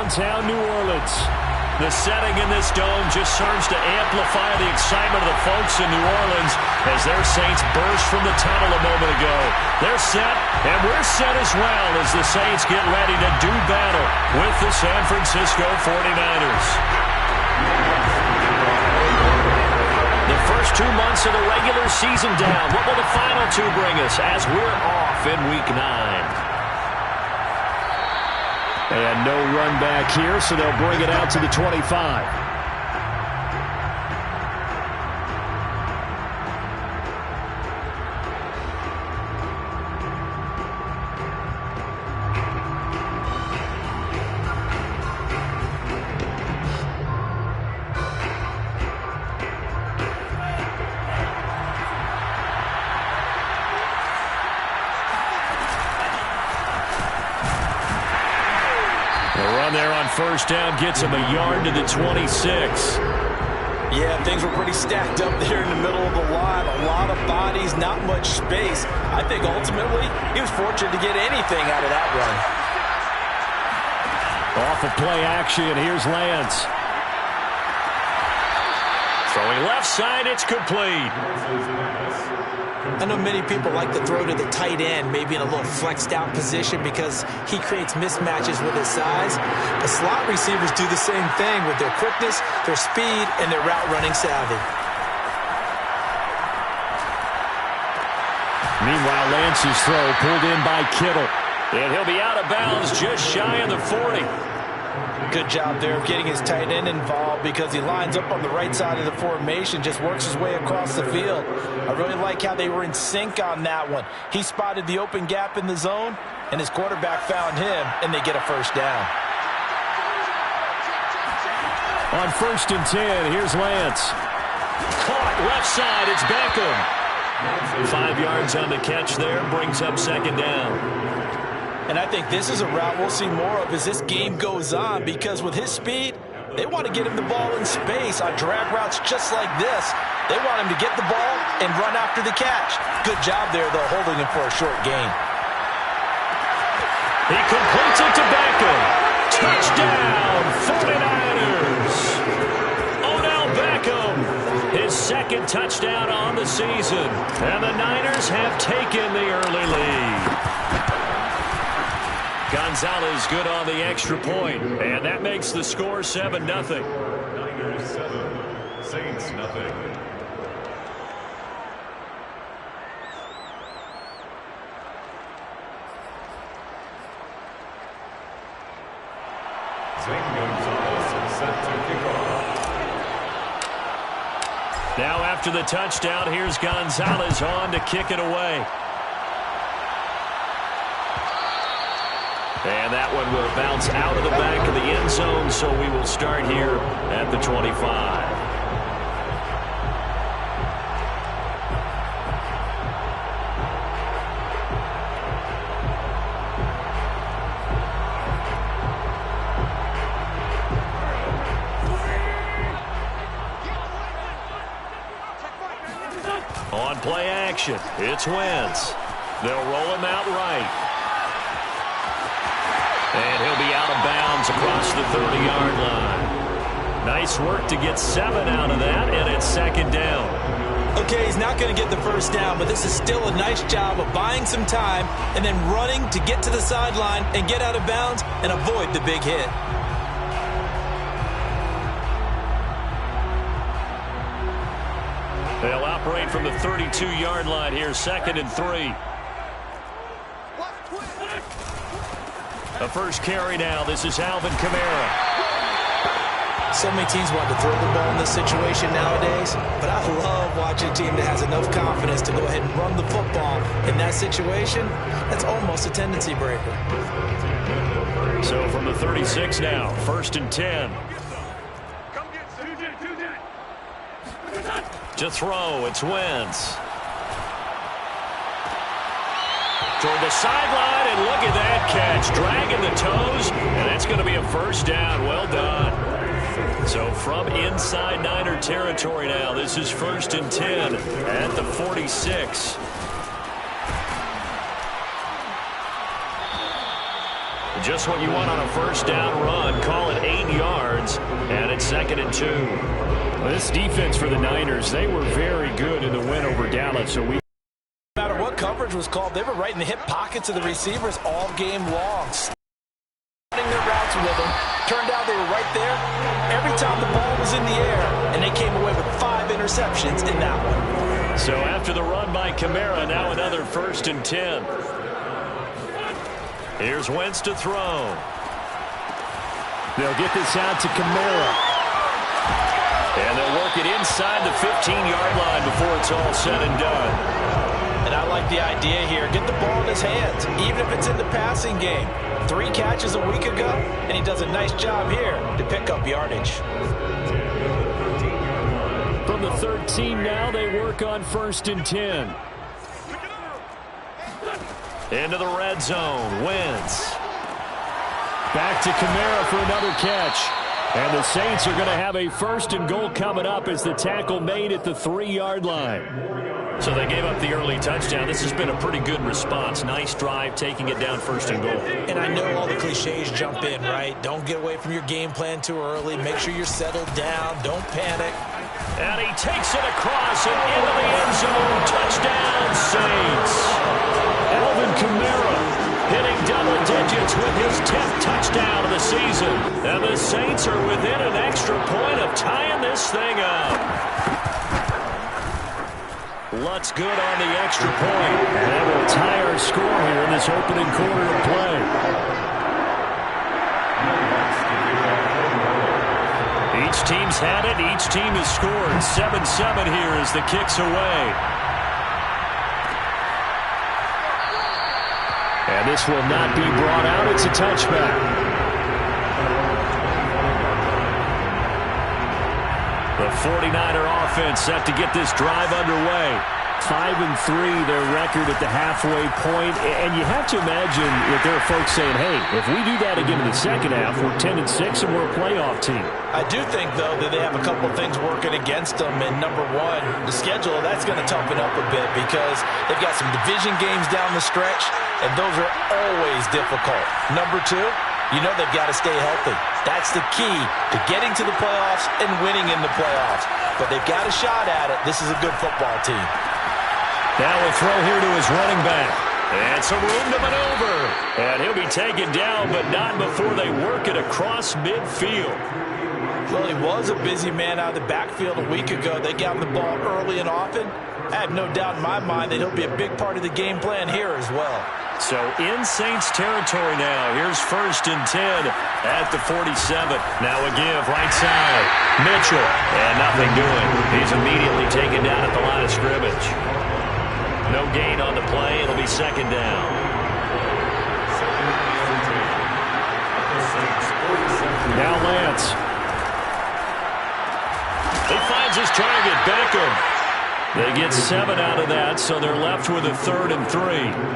downtown New Orleans. The setting in this dome just serves to amplify the excitement of the folks in New Orleans as their Saints burst from the tunnel a moment ago. They're set, and we're set as well as the Saints get ready to do battle with the San Francisco 49ers. The first 2 months of the regular season down. What will the final two bring us as we're off in Week 9? And no run back here, so they'll bring it out to the 25. There on first down gets him a yard to the 26. Yeah, things were pretty stacked up there in the middle of the line. A lot of bodies, not much space. I think ultimately he was fortunate to get anything out of that run. Off of play action, here's Lance. Throwing left side, it's complete. I know many people like to throw to the tight end, maybe in a little flexed out position because he creates mismatches with his size. But slot receivers do the same thing with their quickness, their speed, and their route running savvy. Meanwhile, Lance's throw pulled in by Kittle. And he'll be out of bounds just shy of the 40. Good job there of getting his tight end involved because he lines up on the right side of the formation, just works his way across the field. I really like how they were in sync on that one. He spotted the open gap in the zone, and his quarterback found him, and they get a first down. On 1st and 10, here's Lance. Caught left side, it's Beckham. 5 yards on the catch there, brings up 2nd down. And I think this is a route we'll see more of as this game goes on because with his speed, they want to get him the ball in space on drag routes just like this. They want him to get the ball and run after the catch. Good job there, though, holding him for a short gain. He completes it to Beckham. Touchdown, 49ers. Odell Beckham, his 2nd touchdown on the season. And the Niners have taken the early lead. Gonzalez good on the extra point, and that makes the score 7-0. Niners 7, Saints nothing. Zane Gonzalez is set to kick off. Now after the touchdown, here's Gonzalez on to kick it away. And that one will bounce out of the back of the end zone, so we will start here at the 25. On play action, it's Wentz. They'll roll him out right. And he'll be out of bounds across the 30-yard line. Nice work to get 7 out of that, and it's 2nd down. Okay, he's not going to get the first down, but this is still a nice job of buying some time and then running to get to the sideline and get out of bounds and avoid the big hit. They'll operate from the 32-yard line here, 2nd and 3. The first carry now. This is Alvin Kamara. So many teams want to throw the ball in this situation nowadays, but I love watching a team that has enough confidence to go ahead and run the football. In that situation, that's almost a tendency breaker. So from the 36 now, 1st and 10. To throw, it's Wentz. Toward the sideline, and look at that catch. Dragging the toes, and that's going to be a first down. Well done. So from inside Niner territory now, this is 1st and 10 at the 46. Just what you want on a first down run. Call 2nd and 2. This defense for the Niners, they were very good in the win over Dallas. So no matter what coverage was called, they were right in the hip pockets of the receivers all game long. Running their routes with them. Turned out they were right there every time the ball was in the air, and they came away with 5 interceptions in that one. So after the run by Kamara, now another 1st and 10. Here's Wentz to throw. They'll get this out to Kamara. And they'll work it inside the 15-yard line before it's all said and done. And I like the idea here. Get the ball in his hands, even if it's in the passing game. 3 catches a week ago, and he does a nice job here to pick up yardage. From the 13 now, they work on 1st and 10. Into the red zone. Wentz. Back to Kamara for another catch. And the Saints are going to have a 1st and goal coming up as the tackle made at the 3-yard line. So they gave up the early touchdown. This has been a pretty good response. Nice drive, taking it down 1st and goal. And I know all the cliches jump in, right? Don't get away from your game plan too early. Make sure you're settled down. Don't panic. And he takes it across and into the end zone. Touchdown, Saints. Alvin Kamara hitting double digits with his 10th touchdown of the season. And the Saints are within an extra point of tying this thing up. Lutz good on the extra point. And that will tie our score here in this opening quarter of play. Each team's had it. Each team has scored. 7-7 here as the kick's away. And this will not be brought out. It's a touchback. The 49er offense set to get this drive underway. 5-3, their record at the halfway point. And you have to imagine that there are folks saying, hey, if we do that again in the second half, we're 10-6 and we're a playoff team. I do think, though, that they have a couple of things working against them. And number one, the schedule, that's going to toughen up a bit because they've got some division games down the stretch, and those are always difficult. Number two, you know they've got to stay healthy. That's the key to getting to the playoffs and winning in the playoffs. But they've got a shot at it. This is a good football team. Now a throw here to his running back. And some room to maneuver. And he'll be taken down, but not before they work it across midfield. Well, he was a busy man out of the backfield a week ago. They got him the ball early and often. I have no doubt in my mind that he'll be a big part of the game plan here as well. So in Saints territory now. Here's 1st and 10 at the 47. Now a give right side. Mitchell. And nothing doing. He's immediately taken down at the line of scrimmage. No gain on the play. It'll be 2nd down. Now Lance. He finds his target, Beckham. They get 7 out of that, so they're left with a 3rd and 3.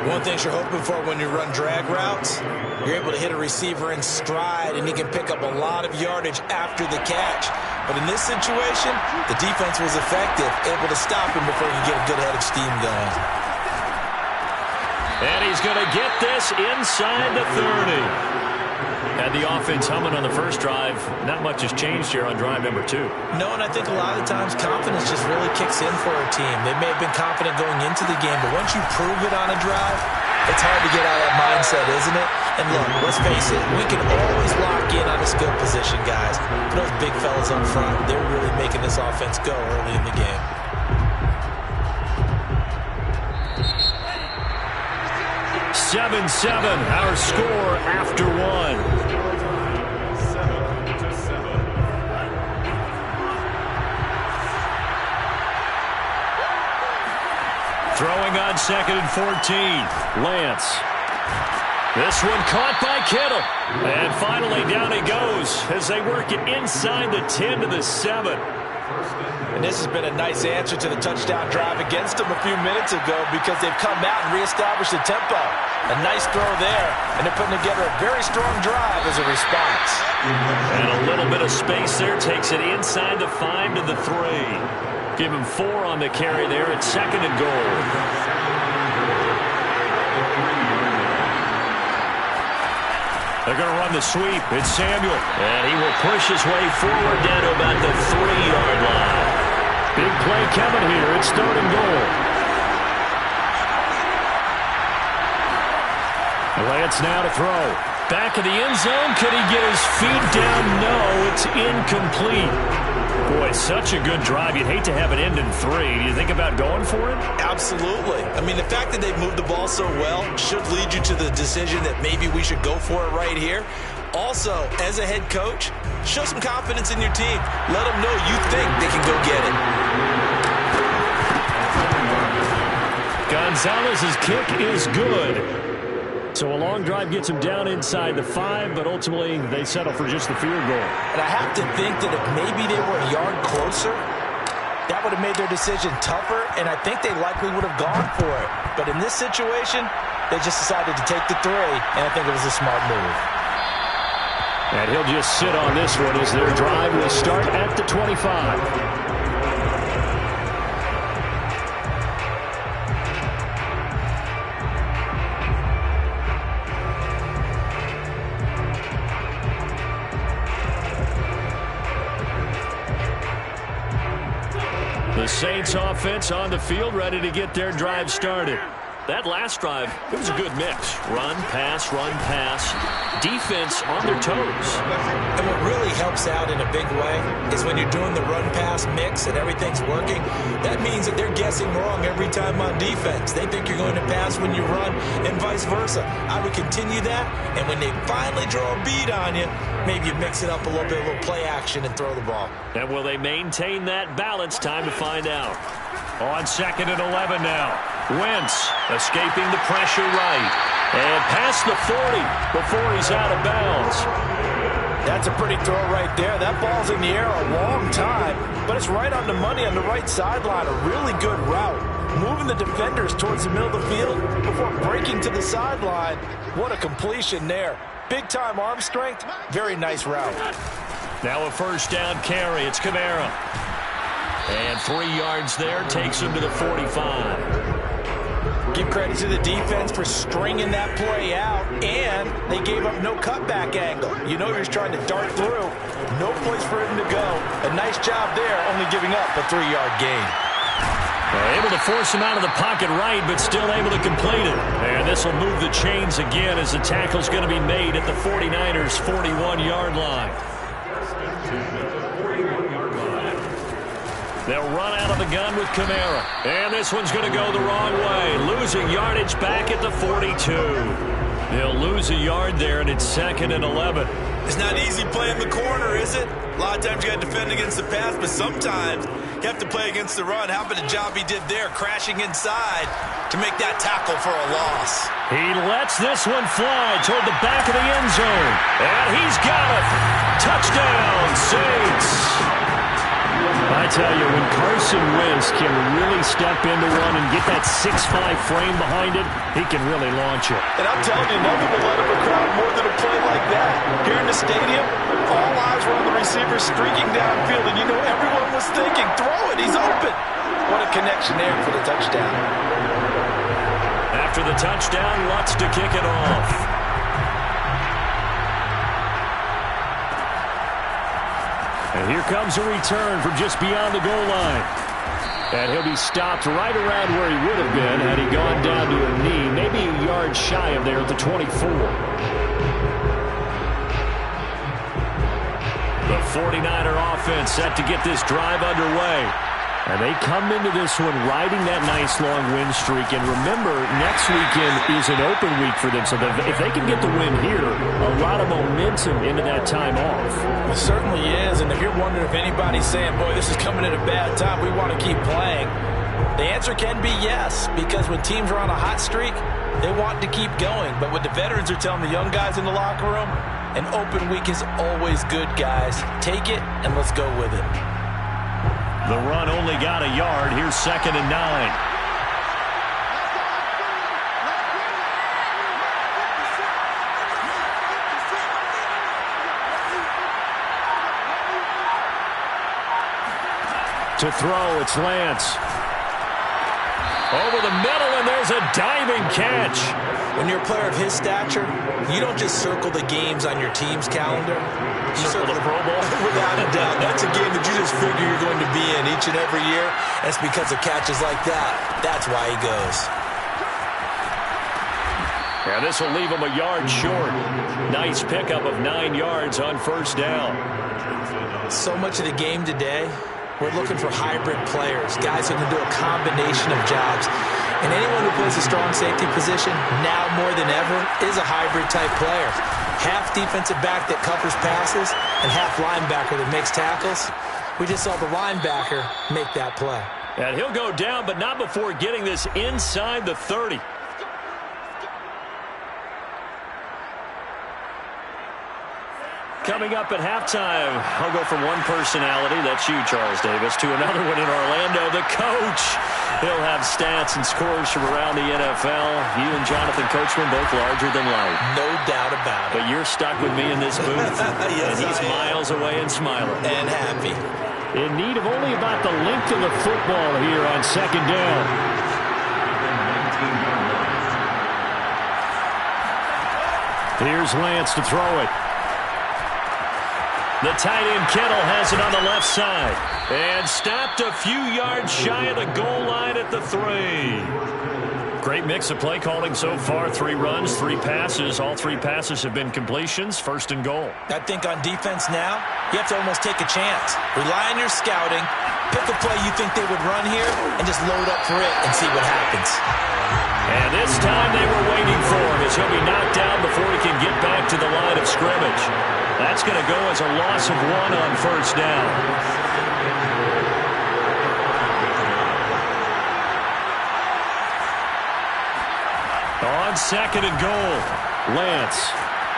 One thing you're hoping for when you run drag routes, you're able to hit a receiver in stride, and he can pick up a lot of yardage after the catch. But in this situation, the defense was effective, able to stop him before he could get a good head of steam going. And he's going to get this inside the 30. Had the offense humming on the first drive. Not much has changed here on drive number 2. No, and I think a lot of times confidence just really kicks in for a team. They may have been confident going into the game, but once you prove it on a drive, it's hard to get out of that mindset, isn't it? And look, let's face it, we can always lock in on a skill position, guys. But those big fellas up front, they're really making this offense go early in the game. Seven, our score after 1. 7-7. Throwing on 2nd and 14. Lance. This one caught by Kittle. And finally down he goes as they work it inside the 10 to the 7. And this has been a nice answer to the touchdown drive against them a few minutes ago because they've come out and reestablished the tempo. A nice throw there, and they're putting together a very strong drive as a response. And a little bit of space there takes it inside the 5 to the 3. Give him 4 on the carry there at 2nd and goal. They're going to run the sweep. It's Samuel. And he will push his way forward down to about the 3-yard line. Big play coming here. It's 3rd and goal. Lance now to throw. Back of the end zone. Could he get his feet down? No, it's incomplete. Boy, such a good drive. You'd hate to have it end in 3. Do you think about going for it? Absolutely. I mean, the fact that they've moved the ball so well should lead you to the decision that maybe we should go for it right here. Also, as a head coach, show some confidence in your team. Let them know you think they can go get it. Gonzalez's kick is good. So a long drive gets him down inside the 5, but ultimately they settle for just the field goal. And I have to think that if maybe they were a yard closer, that would have made their decision tougher, and I think they likely would have gone for it. But in this situation, they just decided to take the 3, and I think it was a smart move. And he'll just sit on this one as their drive will start at the 25. The Saints offense on the field, ready to get their drive started. That last drive, it was a good mix. Run, pass, defense on their toes. And what really helps out in a big way is when you're doing the run-pass mix and everything's working, that means that they're guessing wrong every time on defense. They think you're going to pass when you run and vice versa. I would continue that, and when they finally draw a bead on you, maybe you mix it up a little bit, a little play action and throw the ball. And will they maintain that balance? Time to find out. On 2nd and 11 now. Wentz escaping the pressure right. And past the 40 before he's out of bounds. That's a pretty throw right there. That ball's in the air a long time, but it's right on the money on the right sideline. A really good route. Moving the defenders towards the middle of the field before breaking to the sideline. What a completion there. Big-time arm strength. Very nice route. Now a first down carry. It's Kamara. And 3 yards there. Takes him to the 45. Give credit to the defense for stringing that play out, and they gave up no cutback angle. You know you're trying to dart through. No place for him to go. A nice job there, only giving up a 3-yard gain. Able to force him out of the pocket right, but still able to complete it. And this will move the chains again as the tackle's going to be made at the 49ers' 41-yard line. They'll run out of the gun with Kamara. And this one's going to go the wrong way. Losing yardage back at the 42. They'll lose a yard there, and it's 2nd and 11. It's not easy playing the corner, is it? A lot of times you got to defend against the pass, but sometimes you have to play against the run. How about the job he did there, crashing inside to make that tackle for a loss? He lets this one fly toward the back of the end zone. And he's got it. Touchdown, Saints. I tell you, when Carson Wentz can really step into one and get that 6'5" frame behind it, he can really launch it. And I'm telling you, nothing will let up a crowd more than a play like that. Here in the stadium, all eyes were on the receiver streaking downfield, and you know everyone was thinking, throw it, he's open. What a connection there for the touchdown. After the touchdown, Lutz to kick it off. And here comes a return from just beyond the goal line. And he'll be stopped right around where he would have been had he gone down to a knee, maybe a yard shy of there at the 24. The 49er offense set to get this drive underway. And they come into this one riding that nice long win streak. And remember, next weekend is an open week for them. So if they can get the win here, a lot of momentum into that time off. It certainly is. And if you're wondering if anybody's saying, boy, this is coming at a bad time, we want to keep playing, the answer can be yes. Because when teams are on a hot streak, they want to keep going. But what the veterans are telling the young guys in the locker room, an open week is always good, guys. Take it and let's go with it. The run only got a yard. Here's 2nd and 9. To throw, it's Lance. Over the middle, and there's a diving catch. When you're a player of his stature, you don't just circle the games on your team's calendar. You circle the Pro Bowl? Without a doubt. That's a game that you just figure you're going to be in each and every year. And it's because of catches like that. That's why he goes. Yeah, this will leave him a yard short. Nice pickup of 9 yards on first down. So much of the game today, we're looking for hybrid players, guys who can do a combination of jobs. And anyone who plays a strong safety position, now more than ever, is a hybrid-type player. Half defensive back that covers passes and half linebacker that makes tackles. We just saw the linebacker make that play. And he'll go down, but not before getting this inside the 30. Coming up at halftime, I'll go from one personality, that's you, Charles Davis, to another one in Orlando, the coach. He'll have stats and scores from around the NFL. You and Jonathan Coachman both larger than life. No doubt about it. But you're stuck with me in this booth. Yes, and he's miles away and smiling. And happy. In need of only about the length of the football here on second down. Here's Lance to throw it. The tight end Kittle has it on the left side. And stopped a few yards shy of the goal line at the 3. Great mix of play calling so far. 3 runs, 3 passes. All 3 passes have been completions. First and goal. I think on defense now, you have to almost take a chance. Rely on your scouting. Pick a play you think they would run here and just load up for it and see what happens. And this time they were waiting for him as he'll be knocked down before he can get back to the line of scrimmage. That's going to go as a loss of 1 on first down. On second and goal, Lance.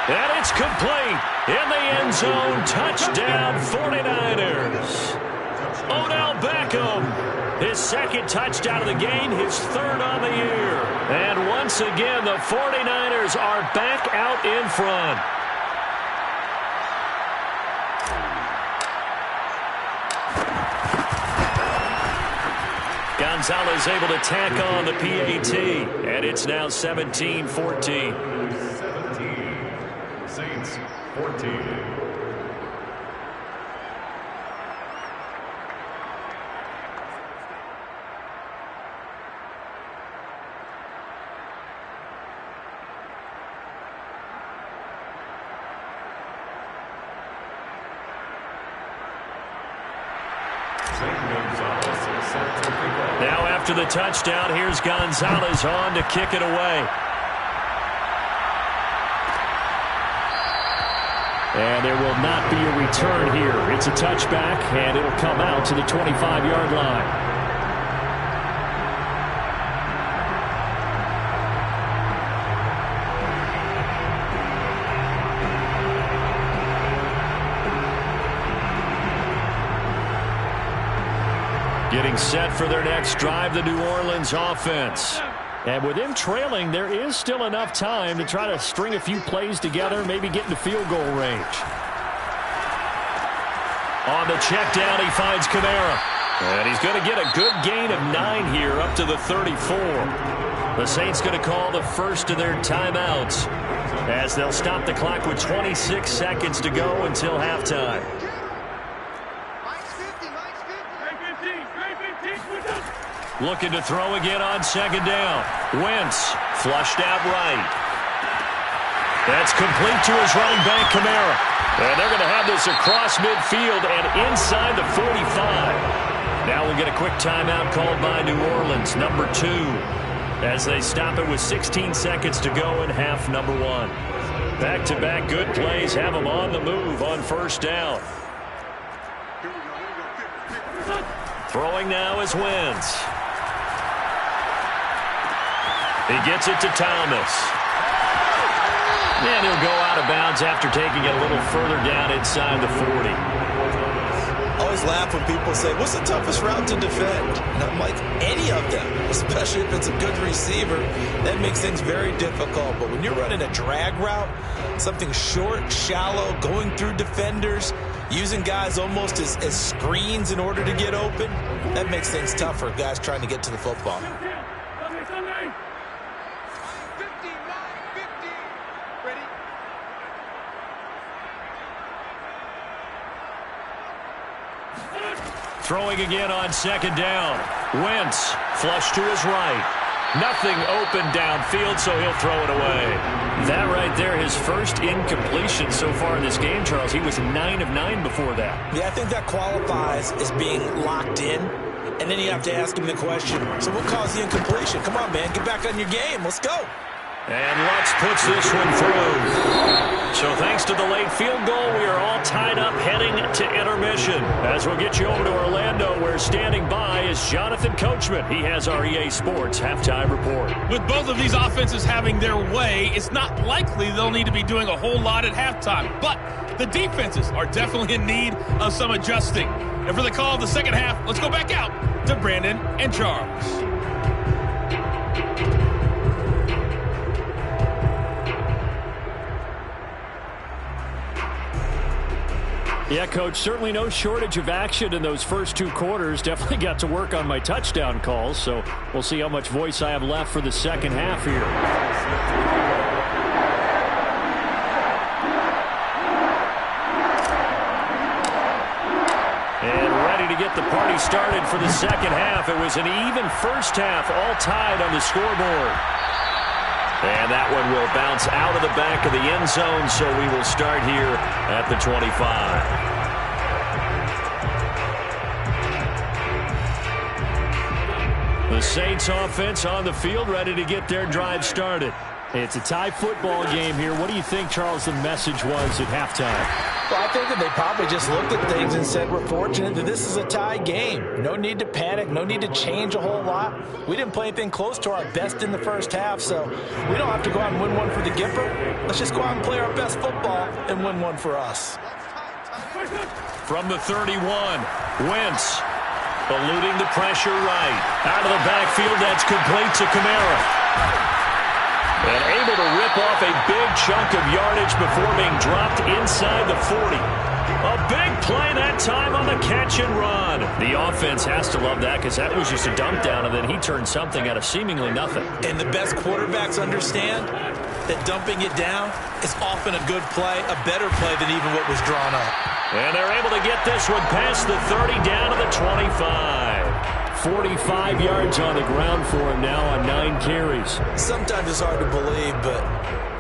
And it's complete in the end zone. Touchdown, 49ers. Odell Beckham, his second touchdown of the game, his 3rd on the year. And once again, the 49ers are back out in front. Gonzalez able to tack on the PAT, and it's now 17-14. 17, Saints 14. Now after the touchdown, here's Gonzalez on to kick it away. And there will not be a return here. It's a touchback, and it'll come out to the 25-yard line. Getting set for their next drive, the New Orleans offense. And with them trailing, there is still enough time to try to string a few plays together, maybe get into field goal range. On the check down, he finds Kamara. And he's going to get a good gain of 9 here up to the 34. The Saints going to call the first of their timeouts as they'll stop the clock with 26 seconds to go until halftime. Looking to throw again on second down. Wentz flushed out right. That's complete to his running back, Kamara. And they're going to have this across midfield and inside the 45. Now we'll get a quick timeout called by New Orleans, number 2, as they stop it with 16 seconds to go in half number 1. Back-to-back good plays have them on the move on first down. Throwing now is Wentz. He gets it to Thomas. And he'll go out of bounds after taking it a little further down inside the 40. I always laugh when people say, what's the toughest route to defend? And I'm like, any of them, especially if it's a good receiver. That makes things very difficult. But when you're running a drag route, something short, shallow, going through defenders, using guys almost as screens in order to get open, that makes things tougher, guys trying to get to the football. Throwing again on second down. Wentz, flush to his right. Nothing open downfield, so he'll throw it away. That right there, his first incompletion so far in this game, Charles. He was 9 of 9 before that. Yeah, I think that qualifies as being locked in. And then you have to ask him the question, so what caused the incompletion? Come on, man, get back on your game. Let's go. And Lutz puts this one through. So thanks to the late field goal, we are all tied up heading to intermission. As we'll get you over to Orlando, where standing by is Jonathan Coachman. He has our EA Sports halftime report. With both of these offenses having their way, it's not likely they'll need to be doing a whole lot at halftime. But the defenses are definitely in need of some adjusting. And for the call of the second half, let's go back out to Brandon and Charles. Yeah, Coach, certainly no shortage of action in those first two quarters. Definitely got to work on my touchdown calls, so we'll see how much voice I have left for the second half here. And ready to get the party started for the second half. It was an even first half, all tied on the scoreboard. And that one will bounce out of the back of the end zone, so we will start here at the 25. The Saints offense on the field, ready to get their drive started. It's a tie football game here. What do you think, Charles, the message was at halftime? Well, I think that they probably just looked at things and said, we're fortunate that this is a tie game. No need to panic. No need to change a whole lot. We didn't play anything close to our best in the first half, so we don't have to go out and win one for the Gipper. Let's just go out and play our best football and win one for us. From the 31, Wentz eluding the pressure right. Out of the backfield, that's complete to Kamara. And able to rip off a big chunk of yardage before being dropped inside the 40. A big play that time on the catch and run. The offense has to love that because that was just a dump down, and then he turned something out of seemingly nothing. And the best quarterbacks understand that dumping it down is often a good play, a better play than even what was drawn up. And they're able to get this one past the 30 down to the 25. 45 yards on the ground for him now on 9 carries. Sometimes it's hard to believe, but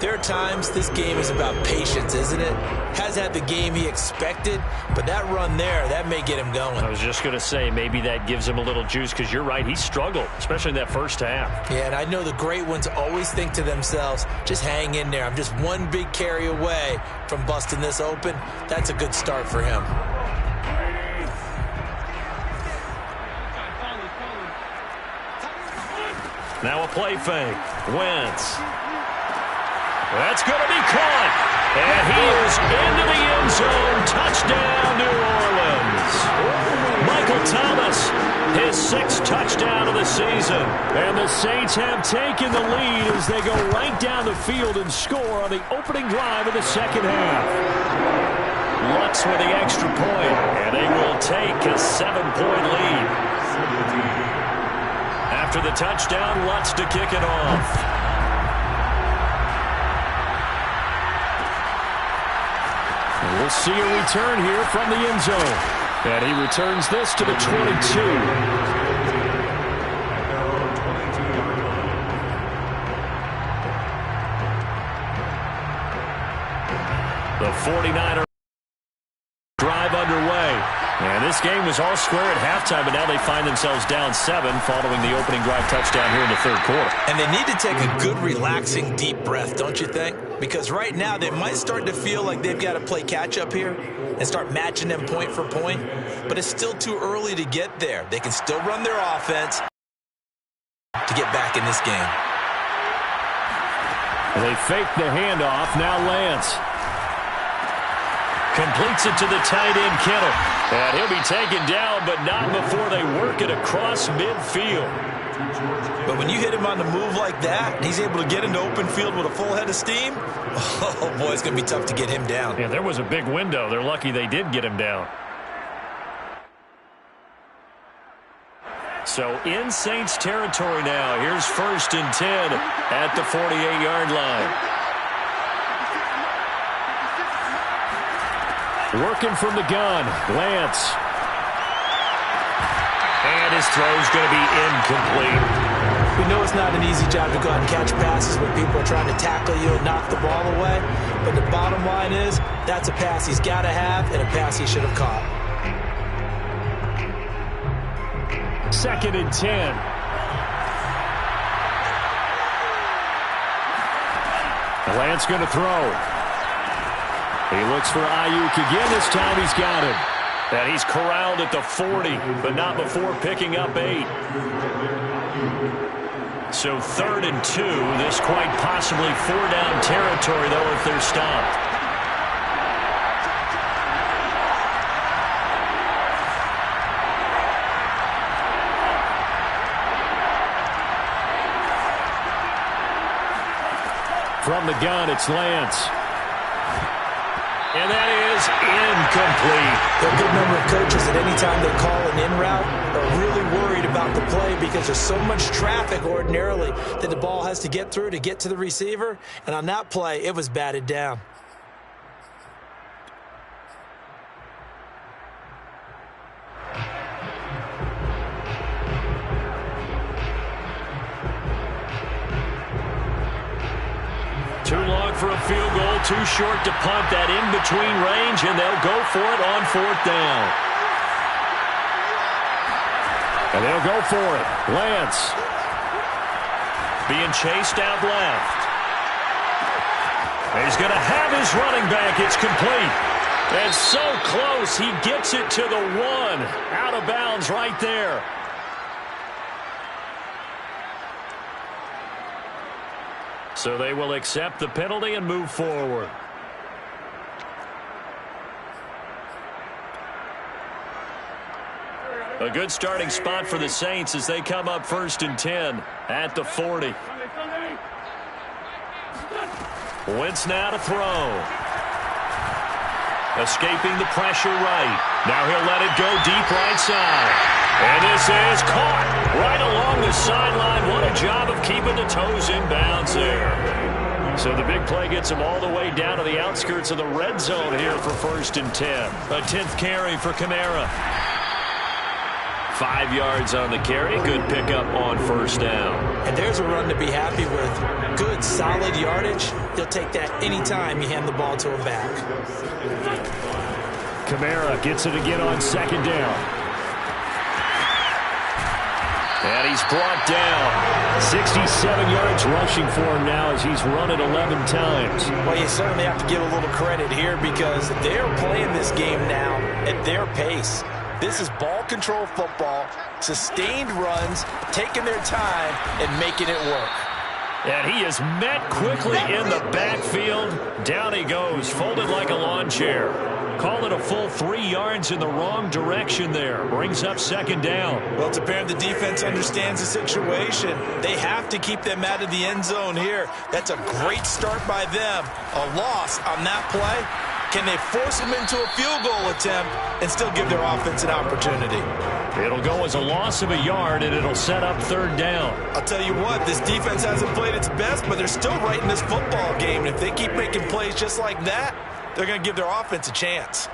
there are times this game is about patience, isn't it? Has had the game he expected, but that run there, that may get him going. I was just going to say, maybe that gives him a little juice because you're right, he struggled, especially in that first half. Yeah, and I know the great ones always think to themselves, just hang in there. I'm just one big carry away from busting this open. That's a good start for him. Now a play fake. Wentz. That's going to be caught. And he is into the end zone. Touchdown, New Orleans. Michael Thomas, his 6th touchdown of the season. And the Saints have taken the lead as they go right down the field and score on the opening drive of the second half. Lutz with the extra point, and they will take a 7-point lead. After the touchdown, Lutz to kick it off. And we'll see a return here from the end zone. And he returns this to the 22. The 49er drive underway. And this game was all square at halftime, but now they find themselves down 7 following the opening drive touchdown here in the third quarter. And they need to take a good, relaxing, deep breath, don't you think? Because right now they might start to feel like they've got to play catch-up here and start matching them point for point. But it's still too early to get there. They can still run their offense to get back in this game. They fake the handoff. Now Lance completes it to the tight end, Kittle. And he'll be taken down, but not before they work it across midfield. But when you hit him on the move like that, and he's able to get into open field with a full head of steam, oh, boy, it's going to be tough to get him down. Yeah, there was a big window. They're lucky they did get him down. So in Saints territory now. Here's 1st and 10 at the 48-yard line. Working from the gun, Lance. And his throw's going to be incomplete. We know it's not an easy job to go out and catch passes when people are trying to tackle you and knock the ball away. But the bottom line is, that's a pass he's got to have and a pass he should have caught. 2nd and 10. Lance going to throw. He looks for Ayuk again. This time he's got him. And he's corralled at the 40, but not before picking up 8. So 3rd and 2. This quite possibly 4-down territory, though, if they're stopped. From the gun, it's Lance. And that is incomplete. There are a good number of coaches that any time they call an in route are really worried about the play because there's so much traffic ordinarily that the ball has to get through to get to the receiver. And on that play, it was batted down. Too long for a field goal, too short to punt that in-between range, and they'll go for it on 4th down. And they'll go for it. Lance. Being chased out left. He's going to have his running back. It's complete. And so close, he gets it to the 1. Out of bounds right there. So they will accept the penalty and move forward. A good starting spot for the Saints as they come up 1st and 10 at the 40. Wentz now to throw. Escaping the pressure right. Now he'll let it go deep right side. And this is caught right along the sideline. What a job of keeping the toes in bounds there. So the big play gets him all the way down to the outskirts of the red zone here for 1st and 10. A 10th carry for Kamara. 5 yards on the carry. Good pickup on 1st down. And there's a run to be happy with. Good, solid yardage. He'll take that anytime you hand the ball to a back. Kamara gets it again on 2nd down. And he's brought down. 67 yards rushing for him now as he's run it 11 times. Well, you certainly have to give a little credit here because they're playing this game now at their pace. This is ball control football, sustained runs, taking their time, and making it work. And he is met quickly in the backfield. Down he goes, folded like a lawn chair. Call it a full 3 yards in the wrong direction there. Brings up 2nd down. Well, it's apparent the defense understands the situation. They have to keep them out of the end zone here. That's a great start by them. A loss on that play. Can they force them into a field goal attempt and still give their offense an opportunity? It'll go as a loss of a yard, and it'll set up 3rd down. I'll tell you what, this defense hasn't played its best, but they're still right in this football game. And if they keep making plays just like that, they're going to give their offense a chance.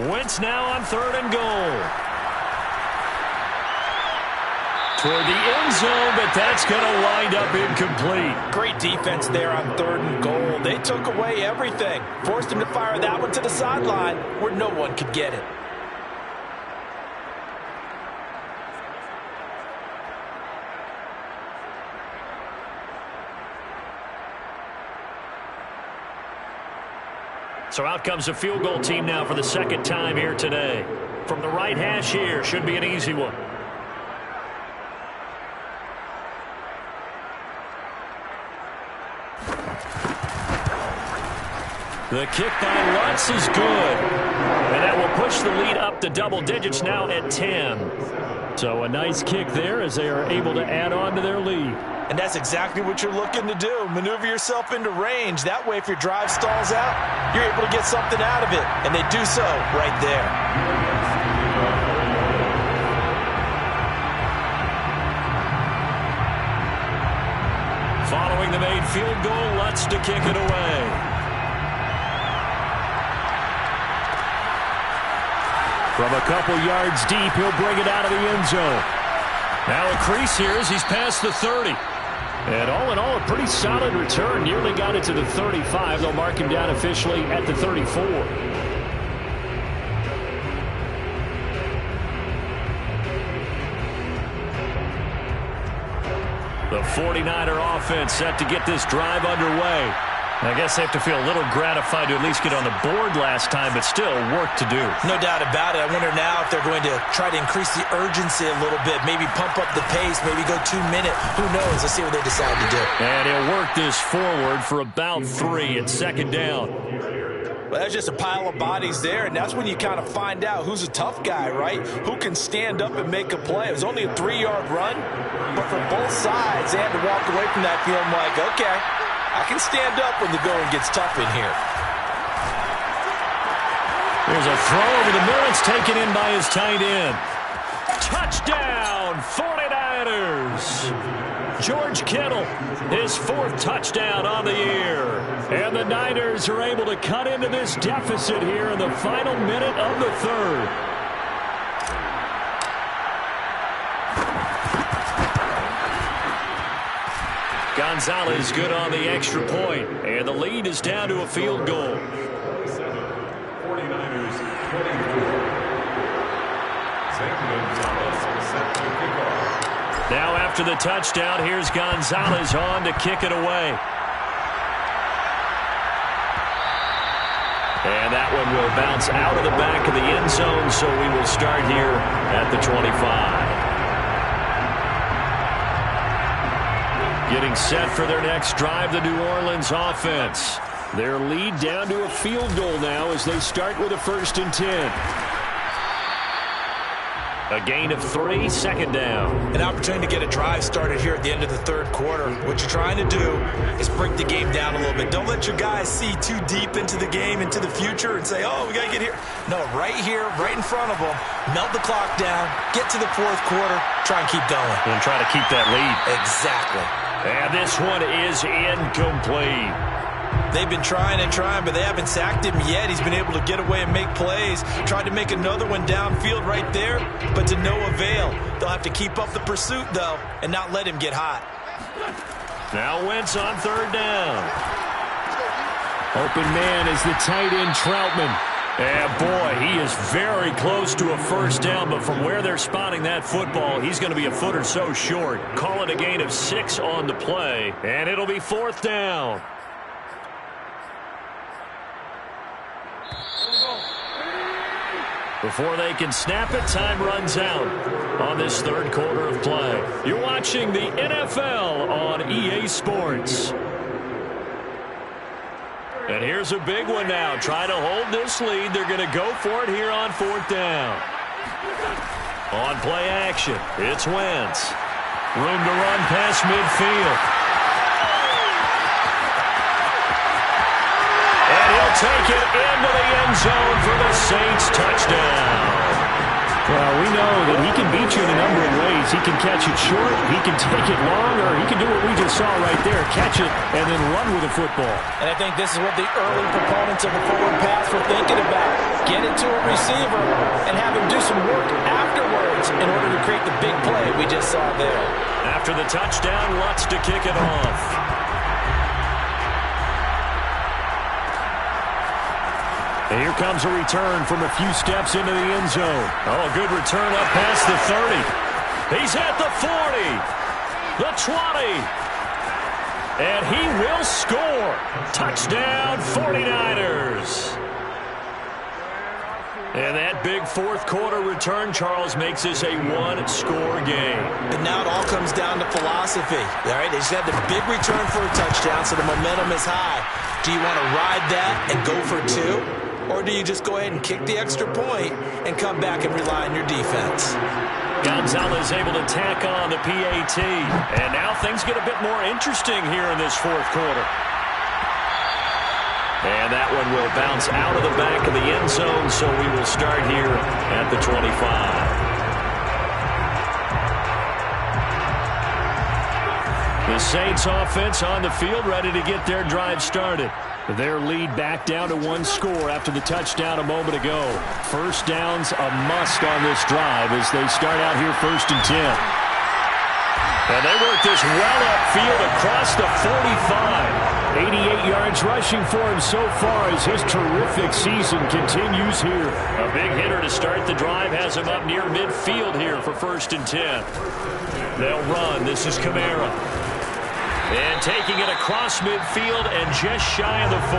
Wentz now on 3rd and goal. Toward the end zone, but that's going to wind up incomplete. Great defense there on 3rd and goal. They took away everything. Forced him to fire that one to the sideline where no one could get it. So out comes a field goal team now for the 2nd time here today. From the right hash here, should be an easy one. The kick by Lutz is good. And that will push the lead up to double digits now at 10. So a nice kick there as they are able to add on to their lead. And that's exactly what you're looking to do. Maneuver yourself into range. That way, if your drive stalls out, you're able to get something out of it. And they do so right there. Following the made field goal, Lutz to kick it away. From a couple yards deep, he'll bring it out of the end zone. Now a crease here as he's past the 30. And all in all, a pretty solid return. Nearly got it to the 35. They'll mark him down officially at the 34. The 49er offense set to get this drive underway. I guess they have to feel a little gratified to at least get on the board last time, but still work to do. No doubt about it. I wonder now if they're going to try to increase the urgency a little bit, maybe pump up the pace, maybe go 2 minutes. Who knows? Let's see what they decide to do. And he'll work this forward for about 3 at second down. Well, that's just a pile of bodies there, and that's when you kind of find out who's a tough guy, right? Who can stand up and make a play. It was only a 3-yard run, but for both sides, they had to walk away from that feeling like, okay, I can stand up when the going gets tough in here. There's a throw over the middle. It's taken in by his tight end. Touchdown, 49ers. George Kittle, his 4th touchdown on the year. And the Niners are able to cut into this deficit here in the final minute of the 3rd. Gonzalez good on the extra point, and the lead is down to a field goal. 49ers 24. Now after the touchdown, here's Gonzalez on to kick it away. And that one will bounce out of the back of the end zone, so we will start here at the 25. Getting set for their next drive, the New Orleans offense. Their lead down to a field goal now as they start with a 1st and 10. A gain of 3, second down. An opportunity to get a drive started here at the end of the 3rd quarter. What you're trying to do is break the game down a little bit. Don't let your guys see too deep into the game, into the future, and say, oh, we got to get here. No, right here, right in front of them, melt the clock down, get to the 4th quarter, try and keep going. And try to keep that lead. Exactly. And this one is incomplete. They've been trying and trying, but they haven't sacked him yet. He's been able to get away and make plays. Tried to make another one downfield right there, but to no avail. They'll have to keep up the pursuit, though, and not let him get hot. Now Wentz on 3rd down. Open man is the tight end Troutman. And boy, he is very close to a 1st down, but from where they're spotting that football, he's going to be a foot or so short. Call it a gain of 6 on the play, and it'll be 4th down. Before they can snap it, time runs out on this 3rd quarter of play. You're watching the NFL on EA Sports. And here's a big one now. Trying to hold this lead. They're going to go for it here on 4th down. On play action, it's Wentz. Room to run past midfield. And he'll take it into the end zone for the Saints touchdown. Well, we know that he can beat you in a number of ways. He can catch it short, he can take it long, or he can do what we just saw right there, catch it and then run with the football. And I think this is what the early proponents of the forward pass were thinking about. Get it to a receiver and have him do some work afterwards in order to create the big play we just saw there. After the touchdown, Lutz to kick it off. And here comes a return from a few steps into the end zone. Oh, good return up past the 30. He's at the 40, the 20, and he will score. Touchdown, 49ers. And that big 4th quarter return, Charles, makes this a 1-score game. And now it all comes down to philosophy. All right, they just had the big return for a touchdown, so the momentum is high. Do you want to ride that and go for 2? Or do you just go ahead and kick the extra point and come back and rely on your defense? Gonzalez able to tack on the PAT. And now things get a bit more interesting here in this 4th quarter. And that one will bounce out of the back of the end zone, so we will start here at the 25. The Saints offense on the field, ready to get their drive started. Their lead back down to one score after the touchdown a moment ago. First down's a must on this drive as they start out here 1st and 10. And they work this well upfield across the 45. 88 yards rushing for him so far as his terrific season continues here. A big hitter to start the drive has him up near midfield here for 1st and 10. They'll run. This is Kamara. And taking it across midfield and just shy of the 40.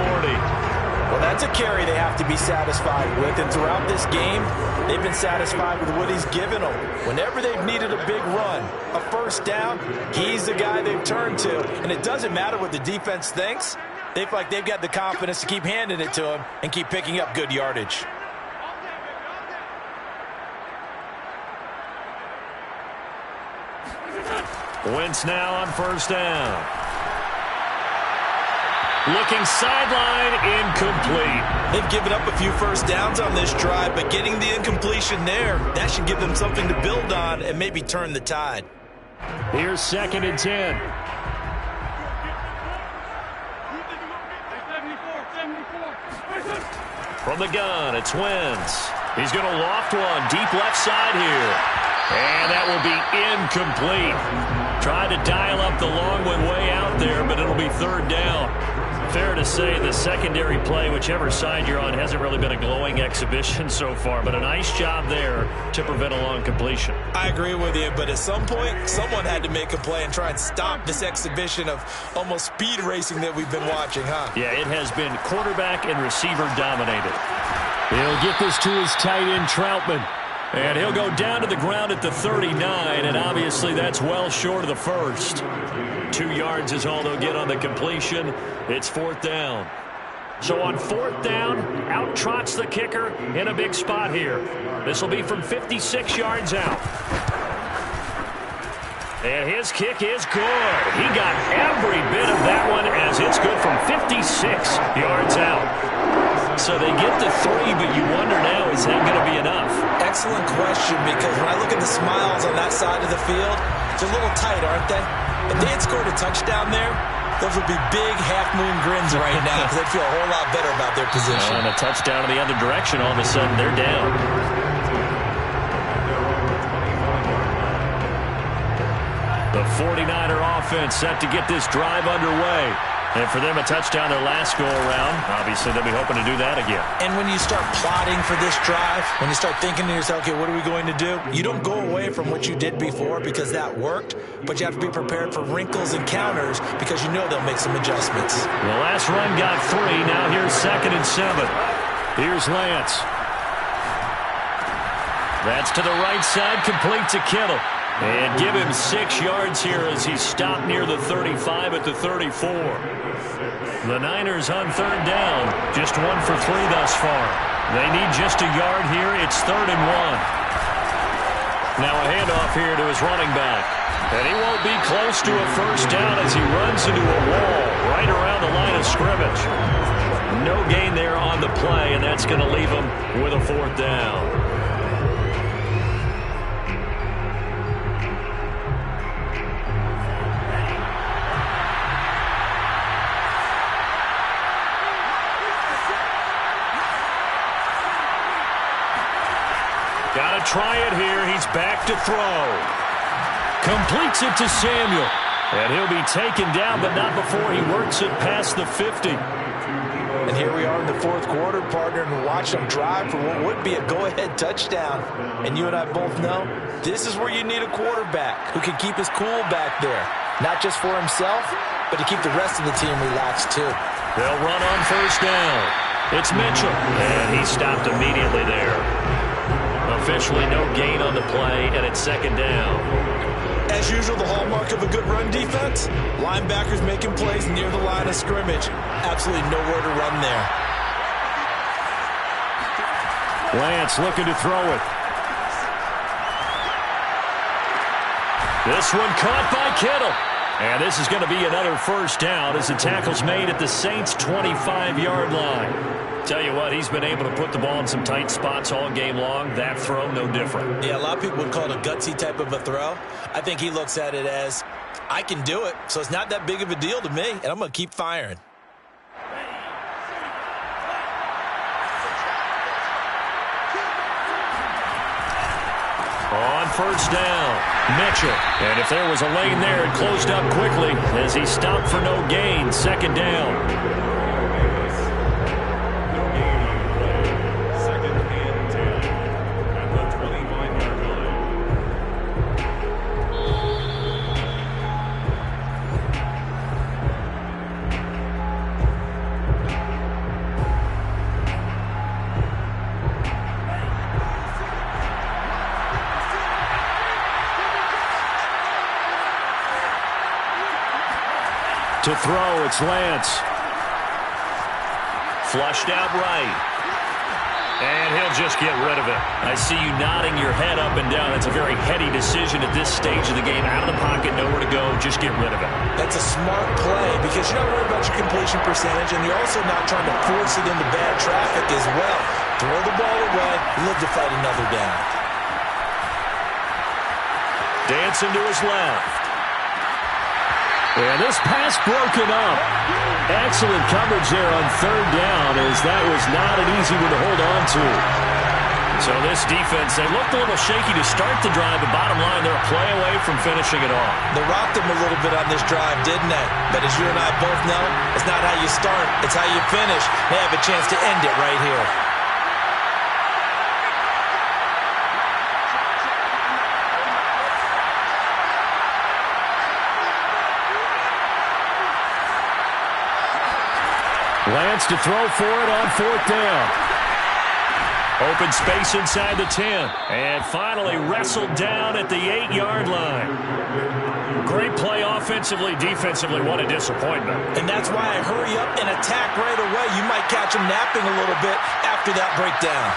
Well, that's a carry they have to be satisfied with. And throughout this game, they've been satisfied with what he's given them. Whenever they've needed a big run, a first down, he's the guy they've turned to. And it doesn't matter what the defense thinks. They feel like they've got the confidence to keep handing it to him and keep picking up good yardage. Wentz now on 1st down. Looking sideline, incomplete. They've given up a few first downs on this drive, but getting the incompletion there, that should give them something to build on and maybe turn the tide. Here's 2nd and 10. From the gun, it's Wentz. He's going to loft one deep left side here. And that will be incomplete. Tried to dial up the long one way out there, but it'll be 3rd down. Fair to say the secondary play, whichever side you're on, hasn't really been a glowing exhibition so far, but a nice job there to prevent a long completion. I agree with you, but at some point, someone had to make a play and try and stop this exhibition of almost speed racing that we've been watching, huh? Yeah, it has been quarterback and receiver dominated. He'll get this to his tight end, Troutman. And he'll go down to the ground at the 39, and obviously that's well short of the first. 2 yards is all they'll get on the completion. It's 4th down. So on 4th down, out trots the kicker in a big spot here. This will be from 56 yards out. And his kick is good. He got every bit of that one as it's good from 56 yards out. So they get the 3, but you wonder now, is that going to be enough? Excellent question, because when I look at the smiles on that side of the field, it's a little tight, aren't they? If they had scored a touchdown there, those would be big half-moon grins right now because they'd feel a whole lot better about their position. And a touchdown in the other direction, all of a sudden they're down. The 49er offense set to get this drive underway. And for them, a touchdown their last go-around. Obviously, they'll be hoping to do that again. And when you start plotting for this drive, when you start thinking to yourself, okay, what are we going to do? You don't go away from what you did before because that worked, but you have to be prepared for wrinkles and counters because you know they'll make some adjustments. The last run got 3. Now here's 2nd and 7. Here's Lance. That's to the right side, complete to Kittle. And give him 6 yards here as he's stopped near the 35 at the 34. The Niners on 3rd down. Just 1 for 3 thus far. They need just a yard here. It's 3rd and 1. Now a handoff here to his running back. And he won't be close to a first down as he runs into a wall right around the line of scrimmage. No gain there on the play, and that's going to leave him with a 4th down. Got to try it here. He's back to throw. Completes it to Samuel. And he'll be taken down, but not before he works it past the 50. And here we are in the 4th quarter, partner, and watch them drive for what would be a go-ahead touchdown. And you and I both know this is where you need a quarterback who can keep his cool back there. Not just for himself, but to keep the rest of the team relaxed, too. They'll run on 1st down. It's Mitchell. And he stopped immediately there. Officially no gain on the play, and it's 2nd down. As usual, the hallmark of a good run defense, linebackers making plays near the line of scrimmage. Absolutely nowhere to run there. Lance looking to throw it. This one caught by Kittle. And this is going to be another first down as the tackle's made at the Saints' 25-yard line. Tell you what, he's been able to put the ball in some tight spots all game long. That throw, no different. Yeah, a lot of people would call it a gutsy type of a throw. I think he looks at it as I can do it, so it's not that big of a deal to me, and I'm going to keep firing. On first down, Mitchell. And if there was a lane there, it closed up quickly as he stopped for no gain. Second down. Second and 10 at the 25-yard line. To throw, it's Lance. Flushed out right. And he'll just get rid of it. I see you nodding your head up and down. That's a very heady decision at this stage of the game. Out of the pocket, nowhere to go. Just get rid of it. That's a smart play because you're not worried about your completion percentage, and you're also not trying to force it into bad traffic as well. Throw the ball away, live to fight another down. Dancing to his left. And this pass broken up. Excellent coverage there on third down, as that was not an easy one to hold on to. So this defense, they looked a little shaky to start the drive, but bottom line, they're a play away from finishing it off. They rocked them a little bit on this drive, didn't they? But as you and I both know, it's not how you start, it's how you finish. They have a chance to end it right here. Lance to throw for it on fourth down. Open space inside the 10. And finally wrestled down at the 8-yard line. Great play offensively, defensively. What a disappointment. And that's why I hurry up and attack right away. You might catch him napping a little bit after that breakdown.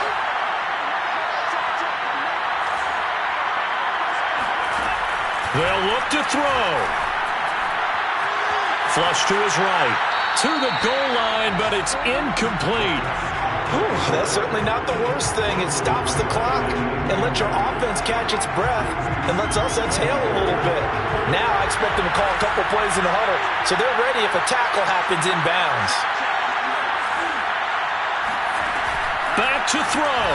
They'll look to throw. Flush to his right. To the goal line, but it's incomplete. Whew, that's certainly not the worst thing. It stops the clock and lets your offense catch its breath and lets us exhale a little bit. Now I expect them to call a couple plays in the huddle, so they're ready if a tackle happens inbounds. Back to throw.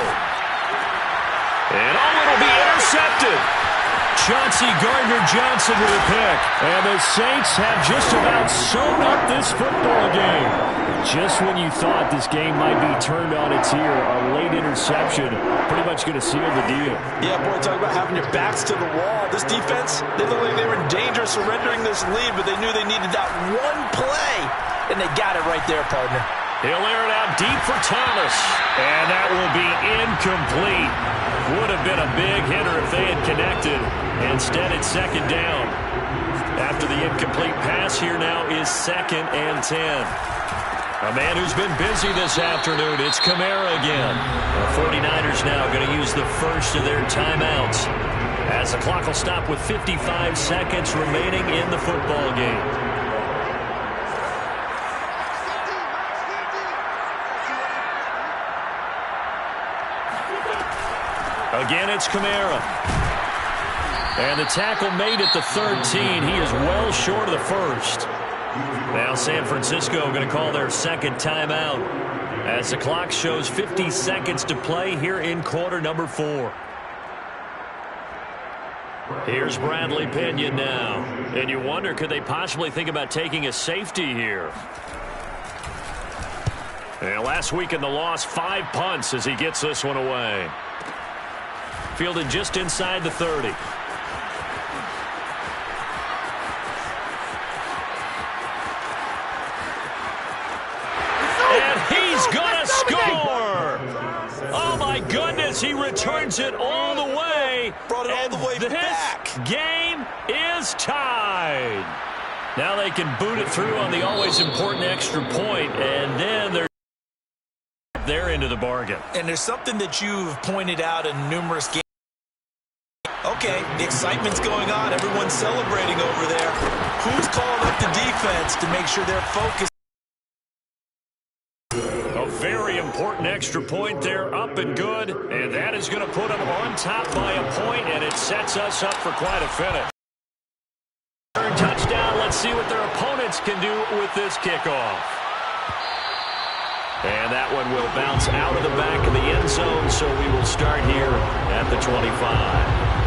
And it'll be intercepted. Chauncey Gardner-Johnson with a pick. And the Saints have just about sewn up this football game. Just when you thought this game might be turned on its ear, a late interception pretty much going to seal the deal. Yeah, boy, talk about having your backs to the wall. This defense, they looked like they were in danger of surrendering this lead, but they knew they needed that one play, and they got it right there, partner. He'll air it out deep for Thomas. And that will be incomplete. Would have been a big hitter if they had connected. Instead, it's second down. After the incomplete pass, here now is 2nd and 10. A man who's been busy this afternoon, it's Kamara again. The 49ers now going to use the first of their timeouts, as the clock will stop with 55 seconds remaining in the football game. Again, it's Kamara. And the tackle made at the 13. He is well short of the first. Now San Francisco going to call their second timeout as the clock shows 50 seconds to play here in quarter number 4. Here's Bradley Pinion now. And you wonder, could they possibly think about taking a safety here? And last week in the loss, 5 punts as he gets this one away. Fielded just inside the 30. And he's gonna score! Oh my goodness, he returns it all the way. Brought it all the way back. This game is tied. Now they can boot it through on the always important extra point, and then they're into the bargain. And there's something that you've pointed out in numerous games. Okay, the excitement's going on. Everyone's celebrating over there. Who's calling up the defense to make sure they're focused? A very important extra point there, up and good. And that is going to put them on top by a point, and it sets us up for quite a finish. Touchdown. Let's see what their opponents can do with this kickoff. And that one will bounce out of the back of the end zone, so we will start here at the 25.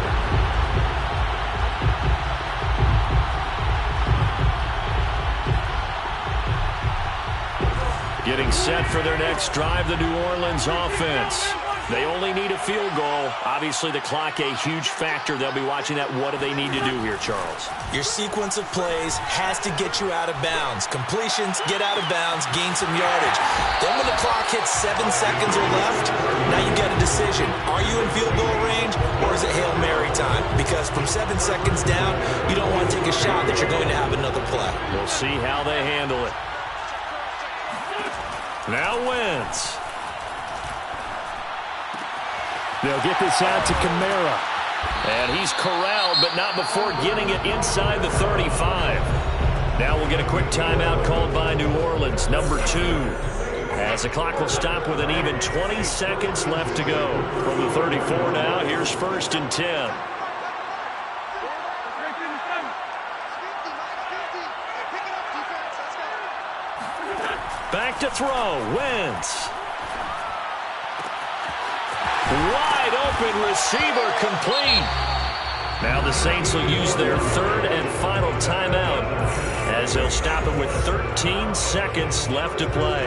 Getting set for their next drive, the New Orleans offense. They only need a field goal. Obviously, the clock a huge factor. They'll be watching that. What do they need to do here, Charles? Your sequence of plays has to get you out of bounds. Completions, get out of bounds, gain some yardage. Then when the clock hits 7 seconds or left, now you get a decision. Are you in field goal range, or is it Hail Mary time? Because from 7 seconds down, you don't want to take a shot that you're going to have another play. We'll see how they handle it. Now Wentz. They'll get this out to Kamara. And he's corralled, but not before getting it inside the 35. Now we'll get a quick timeout called by New Orleans, number 2. As the clock will stop with an even 20 seconds left to go. From the 34 now, here's 1st and 10. Back to throw, Wentz. Wide open receiver complete. Now the Saints will use their 3rd and final timeout as they'll stop it with 13 seconds left to play.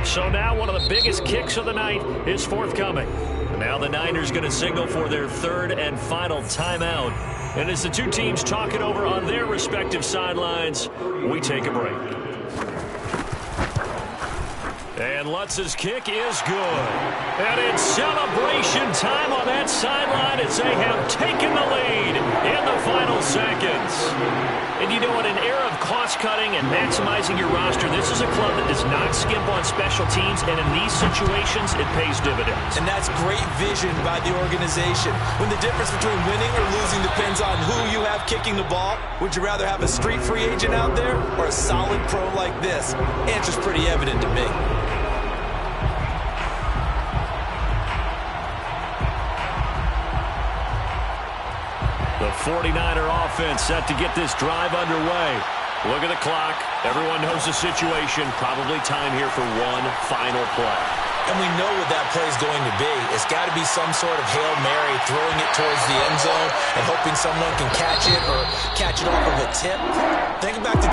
So now one of the biggest kicks of the night is forthcoming. Now the Niners going to signal for their 3rd and final timeout. And as the two teams talk it over on their respective sidelines, we take a break. And Lutz's kick is good. And it's celebration time on that sideline as they have taken the lead in the final seconds. And you know, in an era of cost-cutting and maximizing your roster, this is a club that does not skimp on special teams, and in these situations, it pays dividends. And that's great vision by the organization. When the difference between winning or losing depends on who you have kicking the ball, would you rather have a street free agent out there or a solid pro like this? Answer's pretty evident to me. The 49er offense set to get this drive underway. Look at the clock. Everyone knows the situation. Probably time here for one final play. And we know what that play is going to be. It's got to be some sort of Hail Mary, throwing it towards the end zone and hoping someone can catch it or catch it off of a tip. Think back to